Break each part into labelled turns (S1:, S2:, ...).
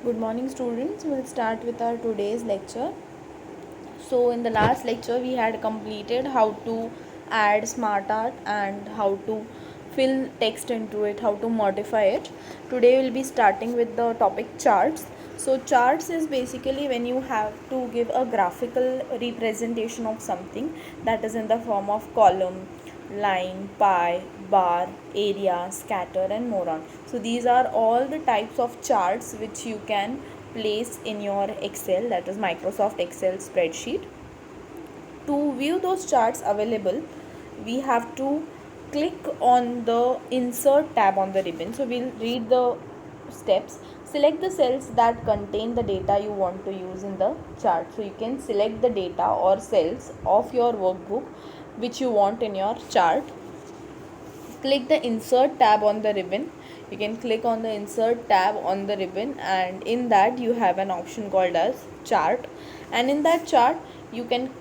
S1: Good morning, students. We'll start with our today's lecture. So in the last lecture we had completed how to add smart art and how to fill text into it, how to modify it. Today we'll be starting with the topic charts. So charts is basically when you have to give a graphical representation of something, that is in the form of column, line, pie, bar, area, scatter and more on. So these are all the types of charts which you can place in your Excel, that is Microsoft Excel spreadsheet. To view those charts available, we have to click on the insert tab on the ribbon. So we'll read the steps. Select the cells that contain the data you want to use in the chart. So you can select the data or cells of your workbook which you want in your chart. Click the insert tab on the ribbon. You can click on the insert tab on the ribbon, and in that you have an option called as chart, and in that chart you can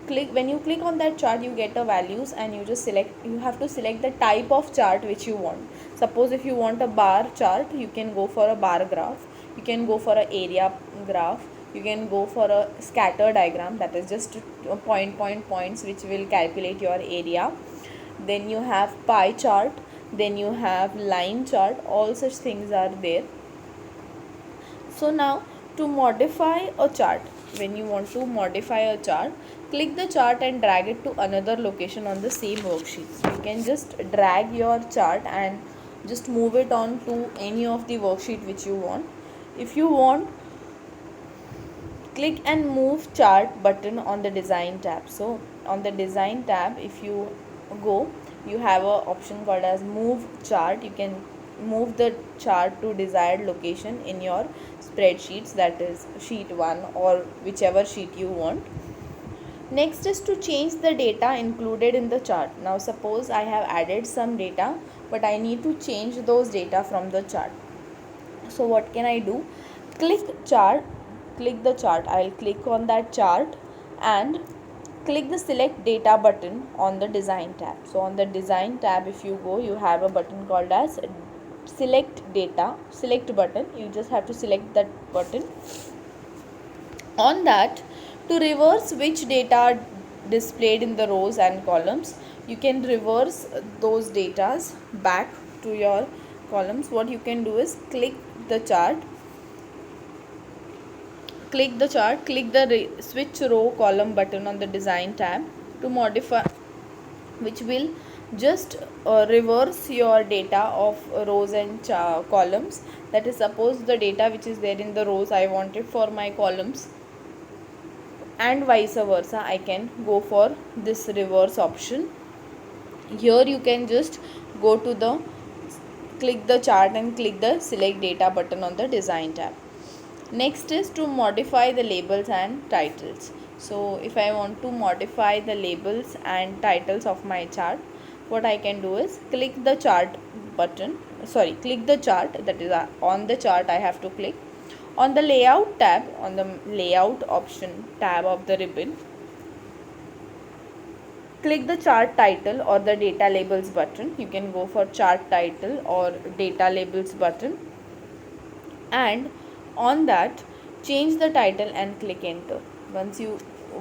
S1: click, when you click on that chart you get the values, and you have to select the type of chart which you want. Suppose if you want a bar chart, you can go for a bar graph, you can go for a area graph, you can go for a scatter diagram, that is just points which will calculate your area. Then you have pie chart, then you have line chart, all such things are there. So now to modify a chart, when you want to modify a chart, click the chart and drag it to another location on the same worksheet. So you can just drag your chart and just move it on to any of the worksheet which you want. If you want, click and move chart button on the design tab. So on the design tab, if you go, you have a option called as move chart. You can move the chart to desired location in your spreadsheets, that is sheet 1 or whichever sheet you want. Next is to change the data included in the chart. Now suppose I have added some data, but I need to change those data from the chart. So what can I do? Click chart, click the chart. I'll click on that chart and click the select data button on the design tab. So on the design tab, if you go, you have a button called as select data, select button. You just have to select that button. On that, to reverse which data are displayed in the rows and columns, you can reverse those datas back to your columns. What you can do is click the chart, click the switch row column button on the design tab to modify, which will just reverse your data of rows and columns. That is, suppose the data which is there in the rows I want it for my columns, and vice versa. I can go for this reverse option. Here you can just go to the click the chart and click the select data button on the design tab. Next is to modify the labels and titles. So if I want to modify the labels and titles of my chart, what I can do is click the chart button, click the chart, that is on the chart I have to click. On the layout tab, on the layout option tab of the ribbon, click the chart title or the data labels button. You can go for chart title or data labels button, and on that change the title and click enter. Once you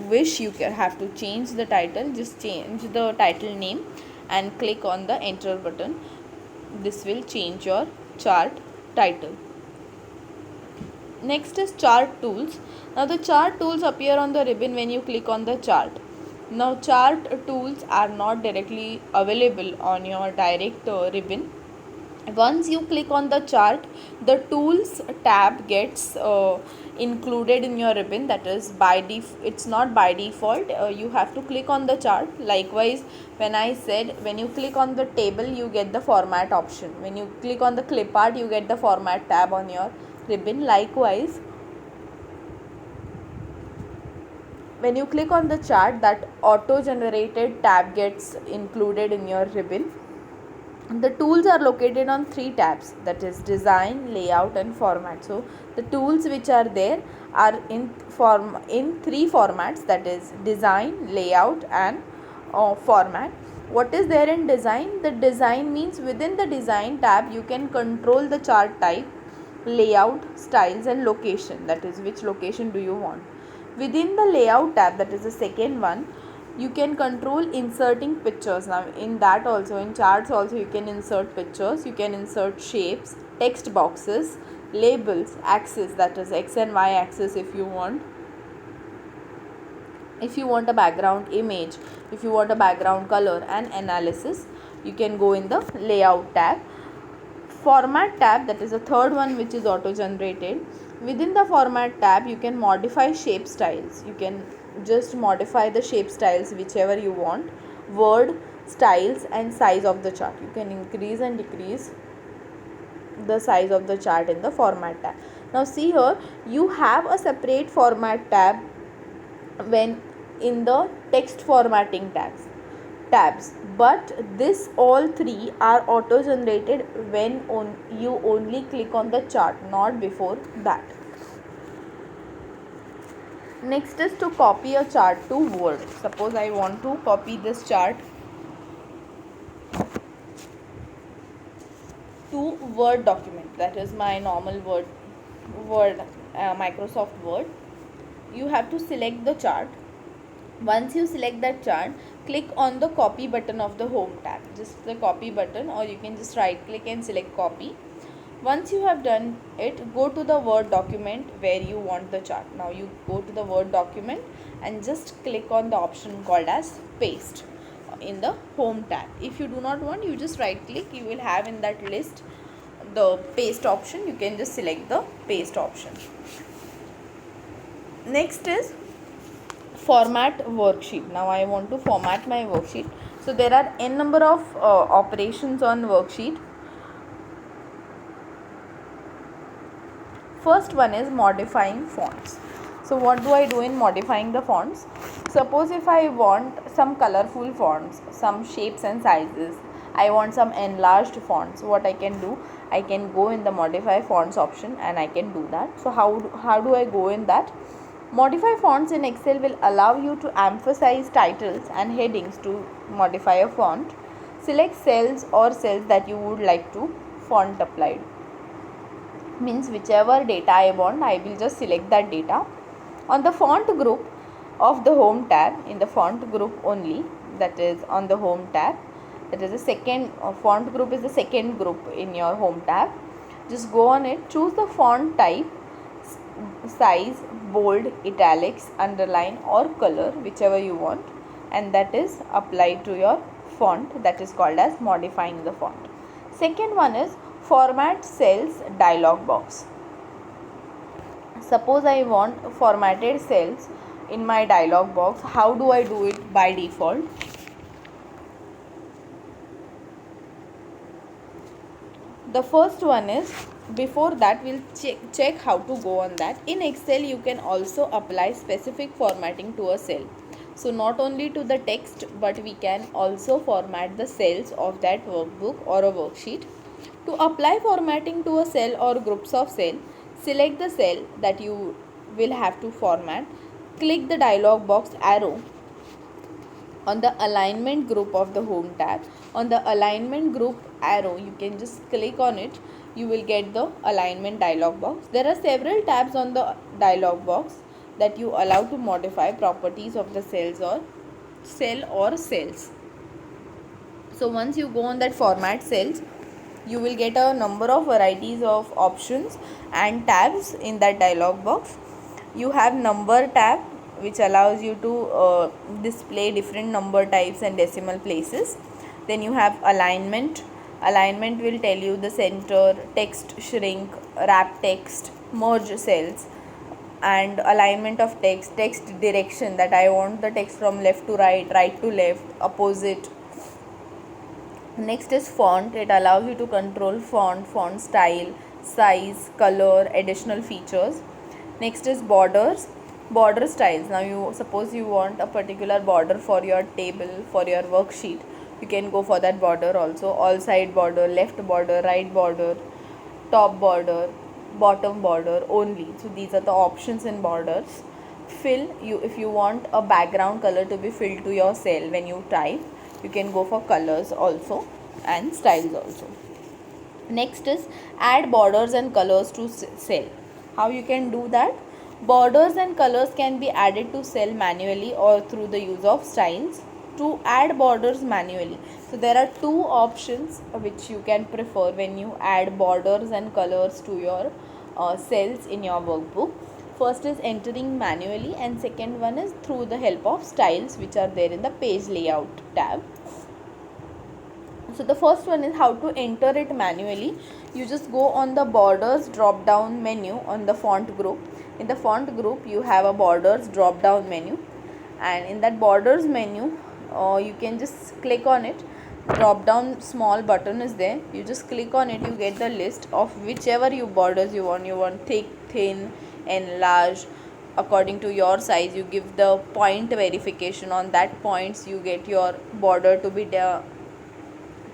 S1: wish, you have to change the title, just change the title name and click on the enter button. This will change your chart title. Next is chart tools. Now the chart tools appear on the ribbon when you click on the chart. Now chart tools are not directly available on your direct ribbon. Once you click on the chart, the tools tab gets included in your ribbon. That is it's not by default. You have to click on the chart. Likewise, when I said when you click on the table, you get the format option. When you click on the clip art, you get the format tab on your ribbon. Likewise, when you click on the chart, that auto generated tab gets included in your ribbon. The tools are located on 3 tabs, that is design, layout and format. So the tools which are there are in 3 formats, that is design, layout and format. What is there in design? The design means within the design tab you can control the chart type. layout, styles and location, that is which location do you want. Within the layout tab, that is the second one, you can control inserting pictures. Now in that also, in charts also, you can insert pictures, you can insert shapes, text boxes, labels, axis, that is x and y axis if you want. If you want a background image, if you want a background color and analysis, you can go in the layout tab. Format tab, that is the third one which is auto generated. Within the format tab, you can modify shape styles. You can just modify the shape styles whichever you want, word, styles and size of the chart. You can increase and decrease the size of the chart in the format tab. Now see here, you have a separate format tab when in the text formatting tabs, but this all three are auto generated when you only click on the chart, not before that. Next is to copy a chart to Word. Suppose I want to copy this chart to Word document, that is my normal Word Microsoft Word. You have to select the chart. Once you select that chart, click on the copy button of the home tab, just the copy button, or you can just right click and select copy. Once you have done it, go to the Word document where you want the chart. Now you go to the Word document and just click on the option called as paste in the home tab. If you do not want, you just right click, you will have in that list the paste option. You can just select the paste option. Next is format worksheet. Now I want to format my worksheet. So there are n number of operations on worksheet. First one is modifying fonts. So what do I do in modifying the fonts? Suppose if I want some colorful fonts, some shapes and sizes, I want some enlarged fonts, what I can do, I can go in the modify fonts option and I can do that. So how do I go in that? Modify fonts in Excel will allow you to emphasize titles and headings to modify a font. Select cells that you would like to font applied. Means whichever data I want, I will just select that data. On the font group of the home tab, in the font group only, that is on the home tab, that is the second font group is the second group in your home tab. Just go on it, choose the font type, size, bold, italics, underline or color, whichever you want, and that is applied to your font, that is called as modifying the font. Second one is format cells dialog box. Suppose I want formatted cells in my dialog box. How do I do it by default? The first one is, before that we'll check how to go on that. In Excel you can also apply specific formatting to a cell. So not only to the text, but we can also format the cells of that workbook or a worksheet. To apply formatting to a cell or groups of cells, select the cell that you will have to format. Click the dialog box arrow on the alignment group of the home tab. On the alignment group arrow, you can just click on it. You will get the alignment dialog box. There are several tabs on the dialog box that you allow to modify properties of the cells or cell or cells. So once you go on that format cells, you will get a number of varieties of options and tabs in that dialog box. You have number tab, which allows you to display different number types and decimal places. Then you have alignment. Alignment will tell you the center, text shrink, wrap text, merge cells, and alignment of text direction, that I want the text from left to right, right to left, opposite. Next is font. It allows you to control font style, size, color, additional features. Next is borders, border styles. Now you suppose you want a particular border for your table, for your worksheet, you can go for that border also. All side border, left border, right border, top border, bottom border only. So these are the options in borders. Fill, if you want a background color to be filled to your cell when you type, you can go for colors also and styles also. Next is add borders and colors to cell. How you can do that? Borders and colors can be added to cell manually or through the use of styles. To add borders manually, so there are two options which you can prefer when you add borders and colors to your cells in your workbook. First is entering manually, and second one is through the help of styles which are there in the page layout tab. So the first one is how to enter it manually. You just go on the borders drop down menu on the font group. In the font group you have a borders drop down menu, and in that borders menu you can just click on it. Drop down small button is there, you just click on it. You get the list of whichever you borders you want thick, thin, enlarged, according to your size. You give the point verification. On that points you get your border to be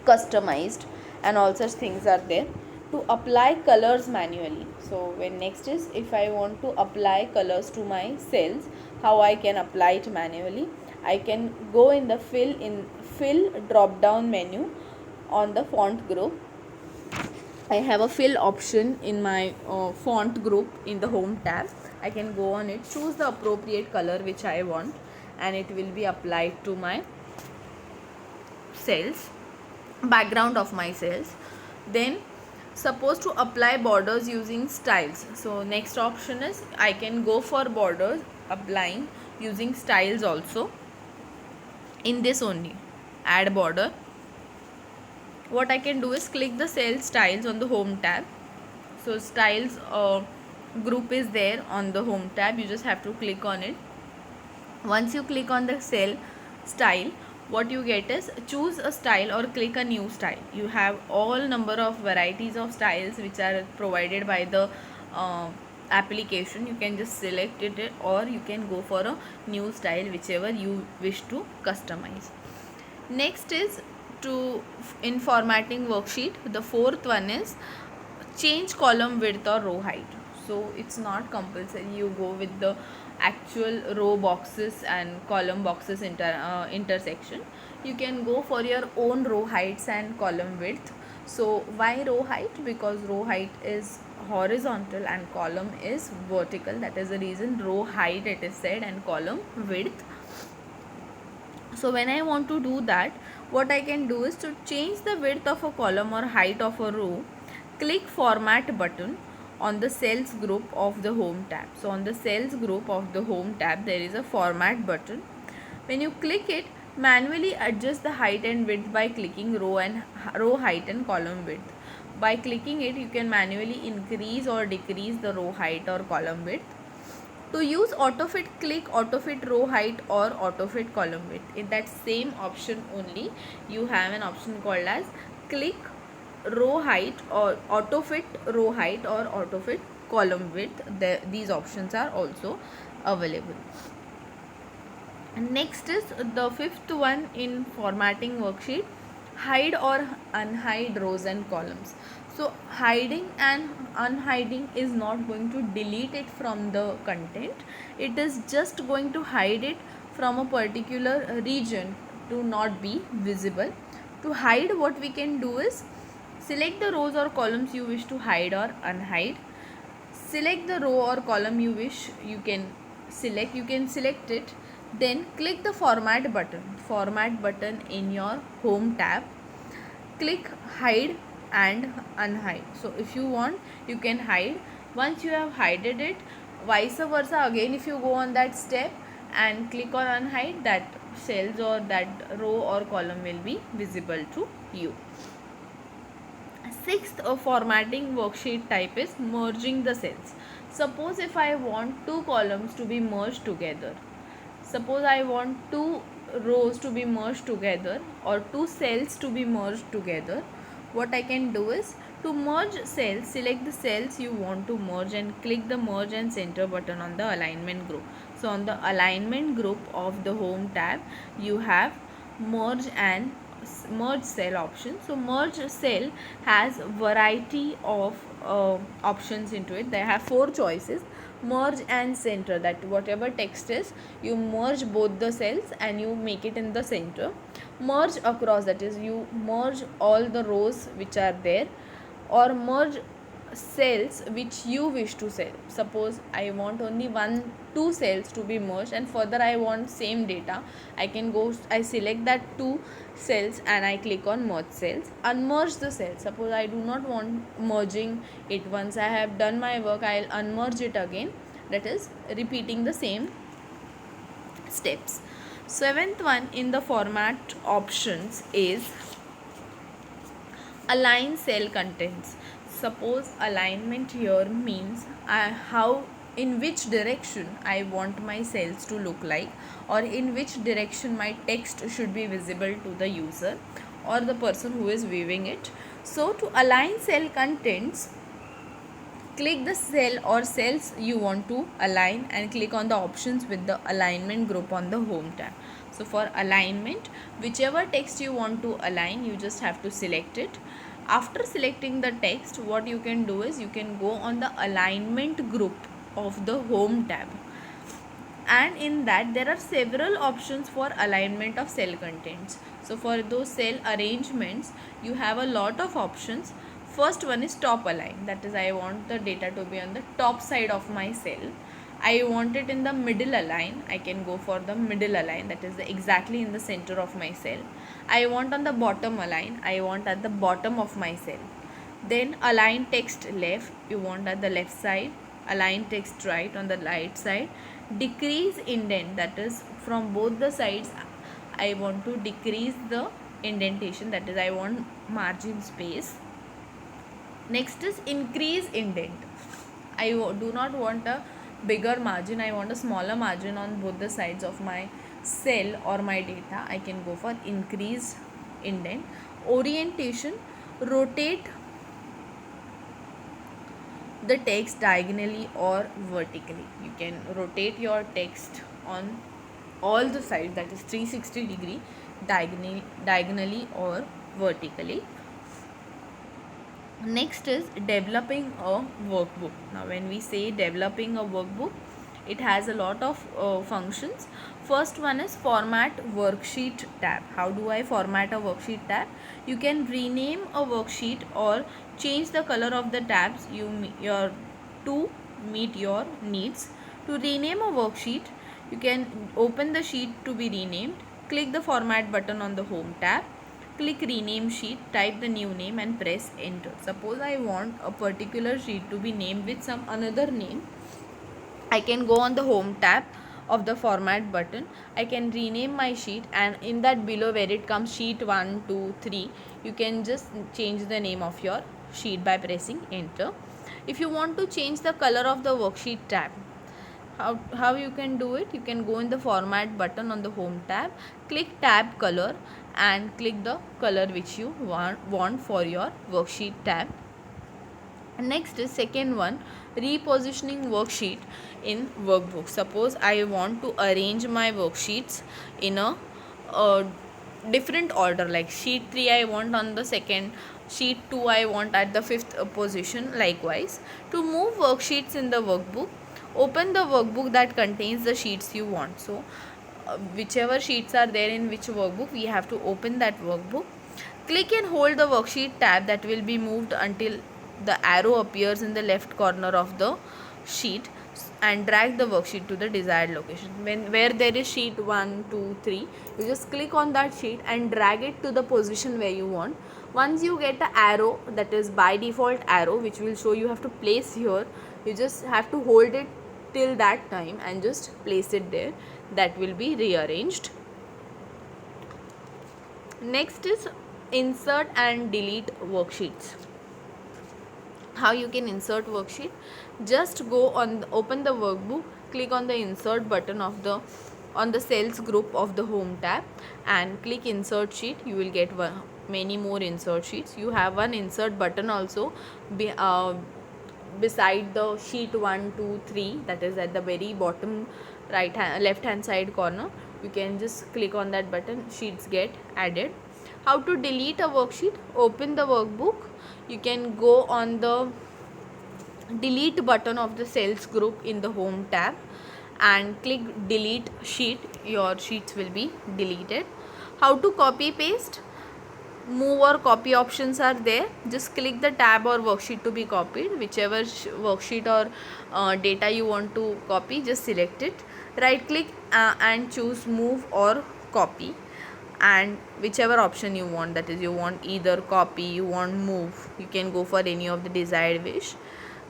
S1: customized, and all such things are there. To apply colors manually, so when next is, if I want to apply colors to my cells, how I can apply it manually? I can go in the fill drop down menu on the font group. I have a fill option in my font group in the home tab. I can go on it, choose the appropriate color which I want, and it will be applied to my cells, background of my cells. Then suppose to apply borders using styles, so next option is I can go for borders applying using styles also. In this only, add border, what I can do is click the cell styles on the home tab. So styles group is there on the home tab, you just have to click on it. Once you click on the cell style, what you get is choose a style or click a new style. You have all number of varieties of styles which are provided by the application. You can just select it, or you can go for a new style, whichever you wish to customize. Next is in formatting worksheet, the fourth one is change column width or row height. So it's not compulsory you go with the actual row boxes and column boxes intersection. You can go for your own row heights and column width. So why row height? Because row height is horizontal and column is vertical. That is the reason row height it is said, and column width. So when I want to do that, what I can do is to change the width of a column or height of a row, click format button on the cells group of the home tab. So on the cells group of the home tab there is a format button. When you click it, manually adjust the height and width by clicking row height and column width. By clicking it, you can manually increase or decrease the row height or column width. To use autofit, click autofit row height or autofit column width. In that same option only, you have an option called as click row height or autofit row height or autofit column width. These options are also available. And next is the fifth one in formatting worksheet, hide or unhide rows and columns. So hiding and unhiding is not going to delete it from the content, it is just going to hide it from a particular region to not be visible. To hide, what we can do is select the rows or columns you wish to hide or unhide. Select the row or column you wish, you can select it. Then click the format button in your home tab. Click hide and unhide. So if you want, you can hide. Once you have hidden it, vice versa, again if you go on that step and click on unhide, that cells or that row or column will be visible to you. Sixth formatting worksheet type is merging the cells. Suppose if I want two columns to be merged together, suppose I want two rows to be merged together or two cells to be merged together, what I can do is to merge cells, select the cells you want to merge and click the merge and center button on the alignment group. So on the alignment group of the home tab, you have merge and merge cell option. So merge cell has variety of options into it. They have four choices: merge and center, that whatever text is, you merge both the cells and you make it in the center. Merge across, that is you merge all the rows which are there. or merge cells which you wish to sell. Suppose I want only two cells to be merged, and further I want same data, I select that two cells and I click on merge cells, unmerge the cells. Suppose I do not want merging it. Once I have done my work, I'll unmerge it again, that is repeating the same steps. Seventh one in the format options is align cell contents. Suppose alignment here means how, in which direction I want my cells to look like, or in which direction my text should be visible to the user or the person who is viewing it. So to align cell contents, click the cell or cells you want to align and click on the options with the alignment group on the home tab. So for alignment, whichever text you want to align, you just have to select it. After selecting the text, what you can do is you can go on the alignment group of the home tab, and in that there are several options for alignment of cell contents. So for those cell arrangements, you have a lot of options. First one is top align, that is I want the data to be on the top side of my cell. I want it in the middle align, I can go for the middle align, that is exactly in the center of my cell. I want on the bottom align, I want at the bottom of my cell. Then align text left, you want at the left side. Align text right on the right side. Decrease indent, that is from both the sides I want to decrease the indentation, that is I want margin space. Next is increase indent. I do not want a bigger margin, I want a smaller margin on both the sides of my cell or my data. I can go for increase indent. Orientation, rotate the text diagonally or vertically. You can rotate your text on all the sides, that is 360 degree, diagonally or vertically. Next is developing a workbook. Now when we say developing a workbook, it has a lot of functions. First one is format worksheet tab. How do I format a worksheet tab? You can rename a worksheet or change the color of the tabs to meet your needs. To rename a worksheet, you can open the sheet to be renamed, click the format button on the home tab, click rename sheet, type the new name and press enter. Suppose I want a particular sheet to be named with some another name, I can go on the home tab of the format button, I can rename my sheet, and in that below where it comes sheet 1, 2, 3, you can just change the name of your sheet by pressing enter. If you want to change the color of the worksheet tab, how you can do it? You can go in the format button on the home tab, click tab color and click the color which you want for your worksheet tab. Next is second one, repositioning worksheet in workbook. Suppose I want to arrange my worksheets in a different order, like sheet 3 I want on the second, sheet 2 I want at the fifth position. Likewise, to move worksheets in the workbook, open the workbook that contains the sheets you want. So whichever sheets are there in which workbook, we have to open that workbook. Click and hold the worksheet tab that will be moved until the arrow appears in the left corner of the sheet, and drag the worksheet to the desired location. Where there is sheet 1, 2, 3, you just click on that sheet and drag it to the position where you want. Once you get the arrow, that is by default arrow, which will show you have to place here, you just have to hold it till that time and just place it there. That will be rearranged. Next is insert and delete worksheets. How you can insert worksheet? Just go on open the workbook, click on the insert button on the cells group of the home tab and click insert sheet. You will get many more insert sheets. You have one insert button also beside the sheet 1, 2, 3, that is at the very bottom left hand side corner. You can just click on that button, sheets get added. How to delete a worksheet? Open the workbook, you can go on the delete button of the cells group in the home tab and click delete sheet. Your sheets will be deleted. How to copy paste? move or copy options are there. Just click the tab or worksheet to be copied, whichever worksheet or data you want to copy, just select it, right click and choose move or copy, and whichever option you want, that is you want either copy, you want move, you can go for any of the desired wish.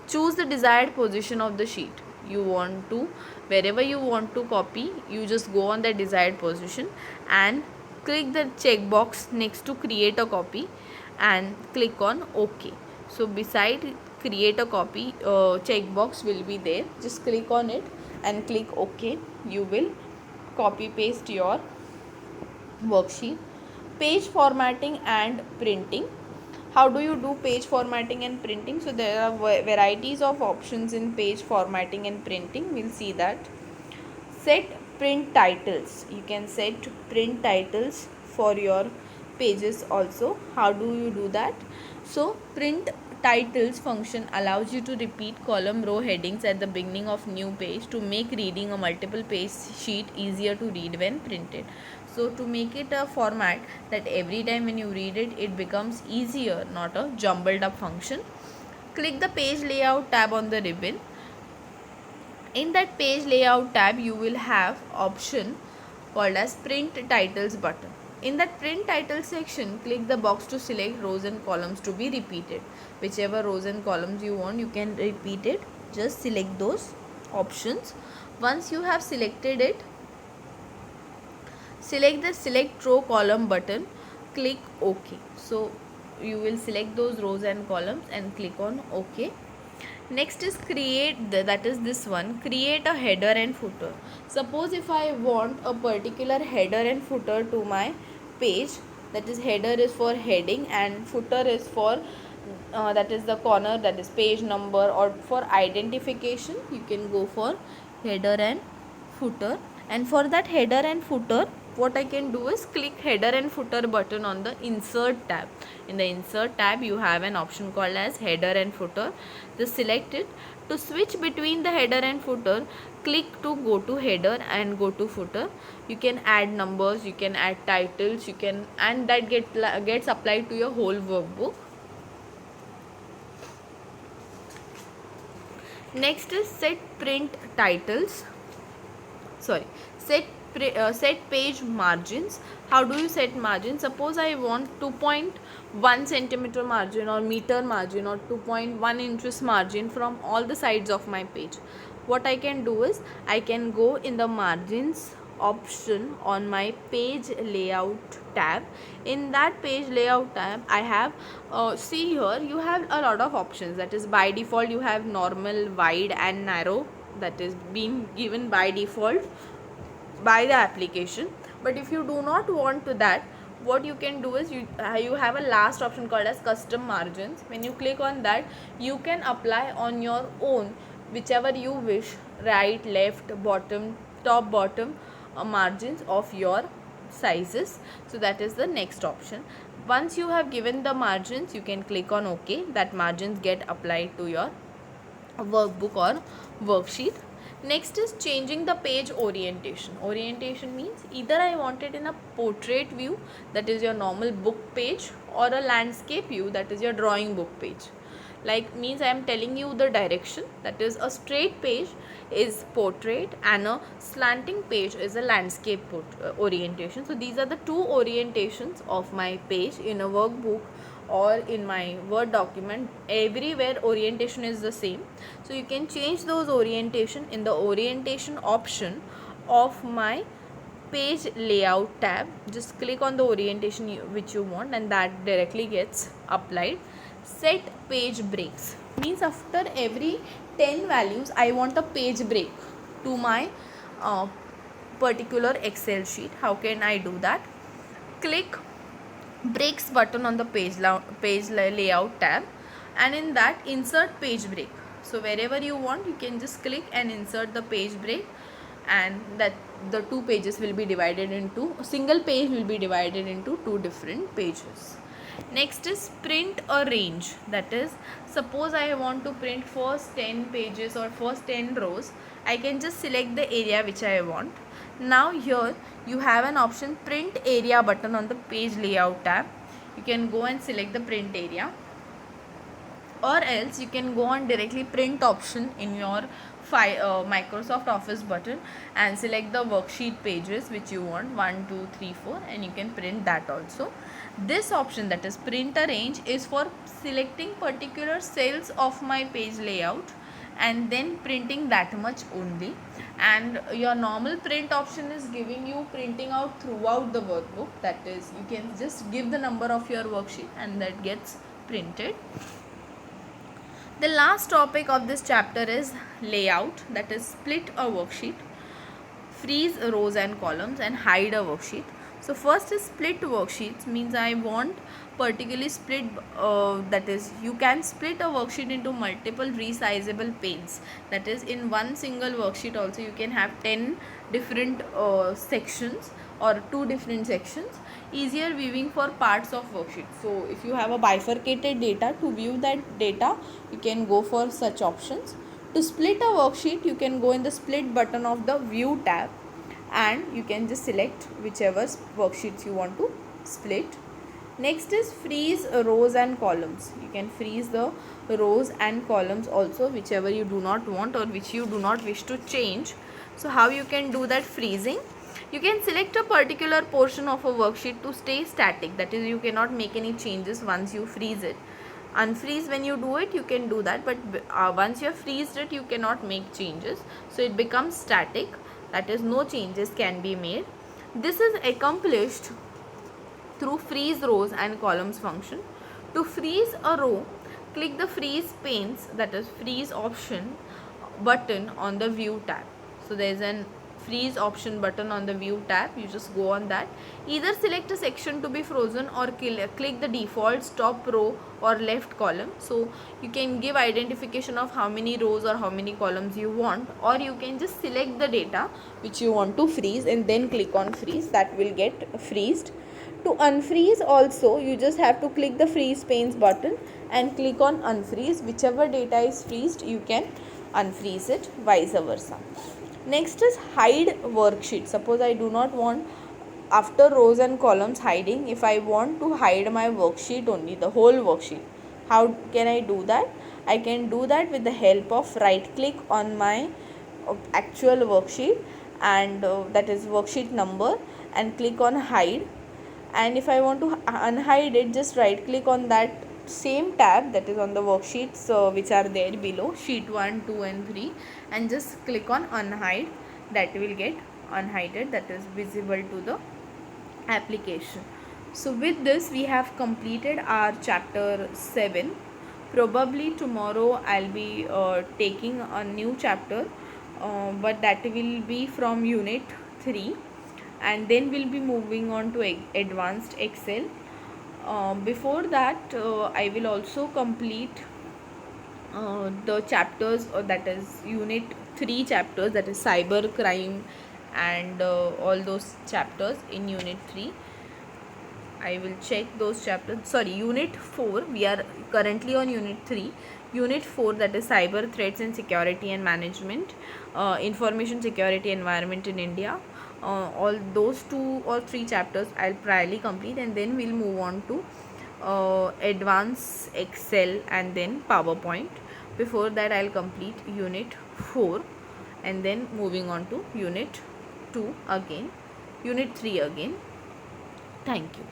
S1: Choose the desired position of the sheet you want to. Wherever you want to copy, you just go on the desired position and click the checkbox next to create a copy and click on OK. So beside create a copy, checkbox will be there, just click on it and click OK. You will copy paste your worksheet. Page formatting and printing. How do you do page formatting and printing? So there are varieties of options in page formatting and printing. We'll see that. Set print titles. You can set print titles for your pages also. How do you do that? So print titles function allows you to repeat column row headings at the beginning of new page to make reading a multiple page sheet easier to read when printed. So to make it a format that every time when you read it, it becomes easier, not a jumbled up function. Click the page layout tab on the ribbon. In that page layout tab, you will have option called as print titles button. In that print title section, click the box to select rows and columns to be repeated. Whichever rows and columns you want, you can repeat it. Just select those options. Once you have selected it, select the select row column button, click OK. So you will select those rows and columns and click on OK. Next is create that is this one, create a header and footer. Suppose if I want a particular header and footer to my page, that is header is for heading and footer is for that is the corner, that is page number, or for identification you can go for header and footer. And for that header and footer, what I can do is click header and footer button on the insert tab. In the insert tab, you have an option called as header and footer. Just select it. To switch between the header and footer, click to go to header and go to footer. You can add numbers, you can add titles, you can, and that gets applied to your whole workbook. Next is set print titles. Set page margins. How do you set margin? Suppose I want 2.1 centimeter margin or meter margin or 2.1 inches margin from all the sides of my page. What I can do is I can go in the margins option on my page layout tab. In that page layout tab, I have see here you have a lot of options. That is by default you have normal, wide and narrow, that is being given by default by the application. But if you do not want to that, what you can do is you have a last option called as custom margins. When you click on that, you can apply on your own whichever you wish, right, left, bottom, top, bottom margins of your sizes. So that is the next option. Once you have given the margins, you can click on OK. That margins get applied to your workbook or worksheet. Next is changing the page orientation. Orientation means either I want it in a portrait view, that is your normal book page, or a landscape view, that is your drawing book page. Like means I am telling you the direction, that is a straight page is portrait and a slanting page is a landscape orientation. So these are the two orientations of my page in a workbook or in my Word document. Everywhere orientation is the same. So you can change those orientation in the orientation option of my page layout tab. Just click on the orientation which you want and that directly gets applied. Set page breaks means after every 10 values I want a page break to my particular Excel sheet. How can I do that? Click breaks button on the page layout tab, and in that insert page break. So wherever you want, you can just click and insert the page break, and that the two pages will be divided into, a single page will be divided into two different pages. Next is print a range. That is, suppose I want to print first 10 pages or first 10 rows, I can just select the area which I want. Now here you have an option print area button on the page layout tab. you can go and select the print area, or else you can go on directly print option in your Microsoft Office button and select the worksheet pages which you want, 1 2 3 4, and you can print that also. This option, that is print arrange, is for selecting particular cells of my page layout and then printing that much only. And your normal print option is giving you printing out throughout the workbook, that is you can just give the number of your worksheet and that gets printed. The last topic of this chapter is layout, that is split a worksheet, freeze rows and columns, and hide a worksheet. So first is split worksheets, means I want particularly split, that is you can split a worksheet into multiple resizable panes, that is in one single worksheet also you can have 10 different sections or 2 different sections. Easier viewing for parts of worksheet. So if you have a bifurcated data, to view that data you can go for such options. To split a worksheet, you can go in the split button of the view tab and you can just select whichever worksheets you want to split. Next is freeze rows and columns. You can freeze the rows and columns also, whichever you do not want or which you do not wish to change. So how you can do that freezing? You can select a particular portion of a worksheet to stay static, that is you cannot make any changes once you freeze it. Unfreeze when you do it, you can do that, but once you have freezed it you cannot make changes, so it becomes static, that is no changes can be made. This is accomplished through freeze rows and columns function. To freeze a row, click the freeze panes, that is freeze option button on the view tab. So there is an freeze option button on the view tab, you just go on that. Either select a section to be frozen or click the default top row or left column. So you can give identification of how many rows or how many columns you want, or you can just select the data which you want to freeze and then click on freeze, that will get freezed. To unfreeze also, you just have to click the freeze panes button and click on unfreeze. Whichever data is freezed, you can unfreeze it, vice versa. Next is hide worksheet. Suppose I do not want after rows and columns hiding, if I want to hide my worksheet only, the whole worksheet, how can I do that? I can do that with the help of right click on my actual worksheet and that is worksheet number and click on hide. And if I want to unhide it, just right click on that same tab, that is on the worksheets which are there below, sheet 1 2 and 3, and just click on unhide, that will get unhided, that is visible to the application. So with this we have completed our chapter 7. Probably tomorrow I'll be taking a new chapter, but that will be from unit 3, and then we'll be moving on to advanced Excel. Before that I will also complete the chapters, that is unit 3 chapters, that is cyber crime and all those chapters in unit 3. I will check those chapters. Sorry, unit 4, we are currently on unit 3. Unit 4, that is cyber threats and security and management, information security environment in India. All those 2 or 3 chapters I'll priorly complete, and then we'll move on to advanced Excel and then PowerPoint. Before that I'll complete unit 4 and then moving on to unit 2 again, unit 3 again. Thank you.